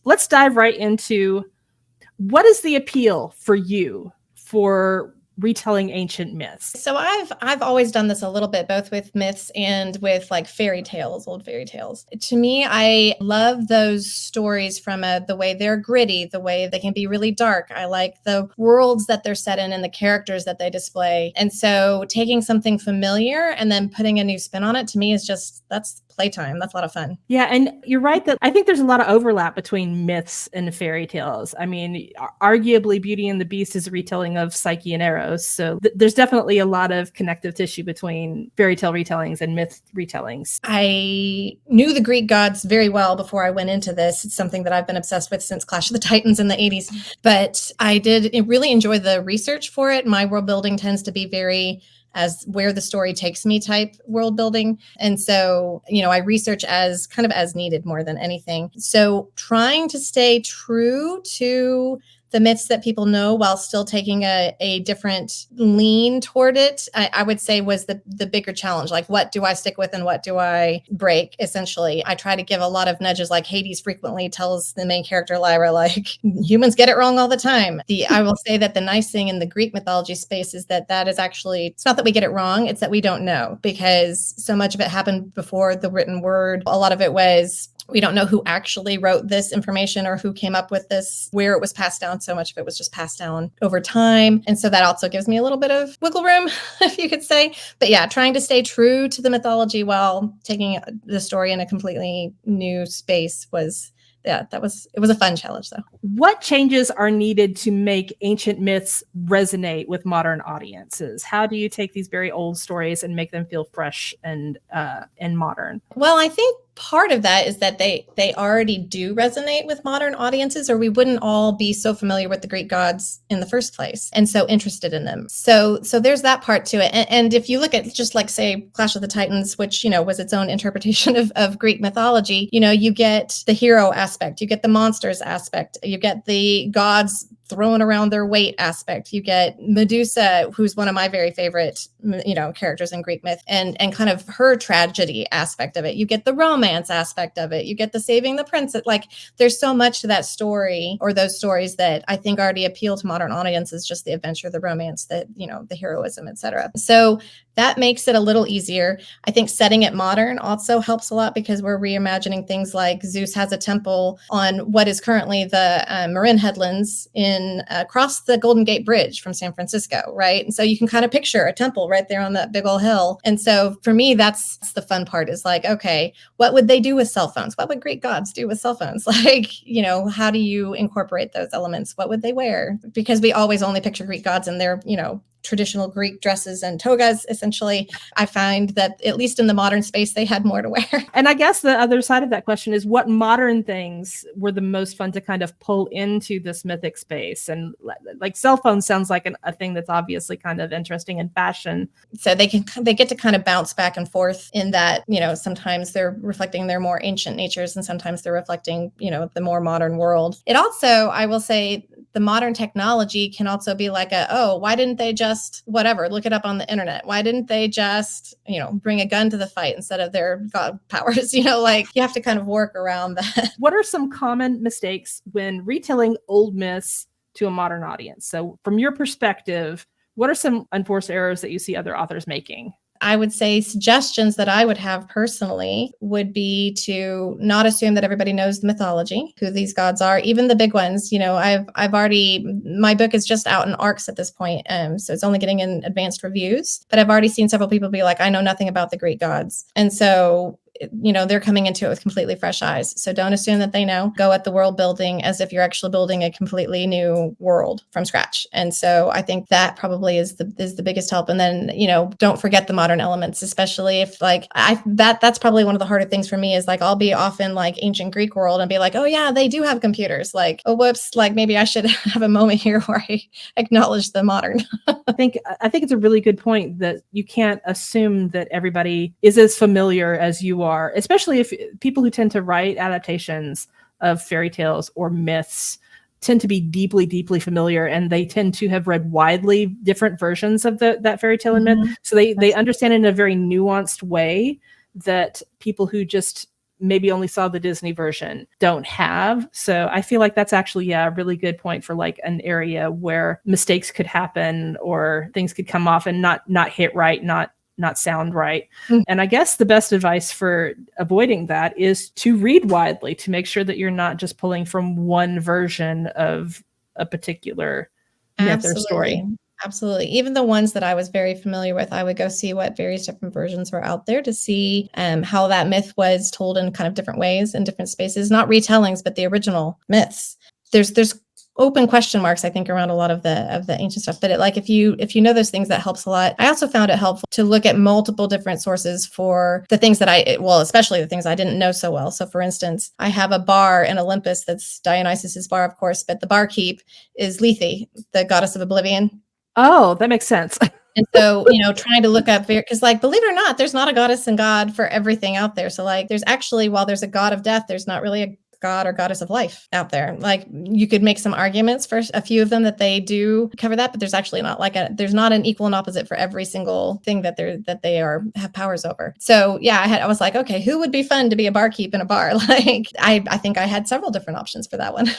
let's dive right into what is the appeal for you for retelling ancient myths? So I've always done this a little bit, both with myths and with like fairy tales, old fairy tales. To me, I love those stories from the way they're gritty, the way they can be really dark. I like the worlds that they're set in and the characters that they display. And so taking something familiar and then putting a new spin on it, to me, is just, that's playtime. That's a lot of fun. Yeah, and you're right that I think there's a lot of overlap between myths and fairy tales. I mean, arguably Beauty and the Beast is a retelling of Psyche and Eros. So there's definitely a lot of connective tissue between fairy tale retellings and myth retellings. I knew the Greek gods very well before I went into this. It's something that I've been obsessed with since Clash of the Titans in the 80s. But I did really enjoy the research for it. My world building tends to be very as where the story takes me type world building. And so, I research as kind of as needed more than anything. So trying to stay true to the myths that people know while still taking a different lean toward it, I would say was the bigger challenge. Like, what do I stick with and what do I break? Essentially, I try to give a lot of nudges. Like Hades frequently tells the main character Lyra, like, humans get it wrong all the time. I will say that the nice thing in the Greek mythology space is that is actually, it's not that we get it wrong, it's that we don't know, because so much of it happened before the written word. A lot of it was, we don't know who actually wrote this information or who came up with this, where it was passed down. So much of it was just passed down over time. And so that also gives me a little bit of wiggle room, if you could say. But yeah, trying to stay true to the mythology while taking the story in a completely new space was, it was a fun challenge though. What changes are needed to make ancient myths resonate with modern audiences? How do you take these very old stories and make them feel fresh and modern? Well, I think part of that is that they already do resonate with modern audiences, or we wouldn't all be so familiar with the Greek gods in the first place and so interested in them. So there's that part to it. And if you look at just like, say, Clash of the Titans, which, was its own interpretation of Greek mythology, you get the hero aspect, you get the monsters aspect, you get the gods throwing around their weight aspect. You get Medusa, who's one of my very favorite, characters in Greek myth, and kind of her tragedy aspect of it. You get the romance aspect of it. You get the saving the princess. Like, there's so much to that story, or those stories, that I think already appeal to modern audiences, just the adventure, the romance, the heroism, etc. So that makes it a little easier. I think setting it modern also helps a lot, because we're reimagining things like Zeus has a temple on what is currently the Marin Headlands across the Golden Gate Bridge from San Francisco, right? And so you can kind of picture a temple right there on that big old hill. And so for me, that's the fun part, is like, okay, what would they do with cell phones? What would Greek gods do with cell phones? Like, how do you incorporate those elements? What would they wear? Because we always only picture Greek gods in their, traditional Greek dresses and togas, essentially. I find that at least in the modern space, they had more to wear. And I guess the other side of that question is, what modern things were the most fun to kind of pull into this mythic space? And like cell phones sounds like a thing that's obviously kind of interesting in fashion. So they get to kind of bounce back and forth in that, sometimes they're reflecting their more ancient natures and sometimes they're reflecting, the more modern world. It also, I will say, the modern technology can also be like why didn't they just whatever, look it up on the internet? Why didn't they just, bring a gun to the fight instead of their god powers? Like, you have to kind of work around that. What are some common mistakes when retelling old myths to a modern audience? So from your perspective, what are some unforced errors that you see other authors making? I would say suggestions that I would have personally would be to not assume that everybody knows the mythology, who these gods are, even the big ones. I've already, my book is just out in ARCs at this point. So it's only getting in advanced reviews, but I've already seen several people be like, I know nothing about the Greek gods. And so they're coming into it with completely fresh eyes. So don't assume that they know. Go at the world building as if you're actually building a completely new world from scratch. And so I think that probably is the biggest help. And then, don't forget the modern elements, especially if that's probably one of the harder things for me, is like, I'll be off in like ancient Greek world and be like, oh yeah, they do have computers. Like, oh, whoops. Like, maybe I should have a moment here where I acknowledge the modern. I think it's a really good point that you can't assume that everybody is as familiar as you are, especially if people who tend to write adaptations of fairy tales or myths tend to be deeply, deeply familiar, and they tend to have read widely different versions of that fairy tale and myth. So they understand in a very nuanced way that people who just maybe only saw the Disney version don't have. So I feel like that's actually, a really good point for like an area where mistakes could happen or things could come off and not hit right, not sound right. And I guess the best advice for avoiding that is to read widely, to make sure that you're not just pulling from one version of a particular myth or story. Absolutely. Even the ones that I was very familiar with, I would go see what various different versions were out there to see how that myth was told in kind of different ways in different spaces, not retellings, but the original myths. There's open question marks, I think, around a lot of the ancient stuff. But if you know those things, that helps a lot. I also found it helpful to look at multiple different sources for the things that especially the things I didn't know so well. So for instance, I have a bar in Olympus that's Dionysus's bar, of course, but the barkeep is Lethe, the goddess of oblivion. Oh, that makes sense. And so, trying to look up, because believe it or not, there's not a goddess and god for everything out there. So there's actually, while there's a god of death, there's not really a god or goddess of life out there. You could make some arguments for a few of them that they do cover that, but there's actually not there's not an equal and opposite for every single thing that they have powers over. So yeah, I was like, okay, who would be fun to be a barkeep in a bar? I think I had several different options for that one.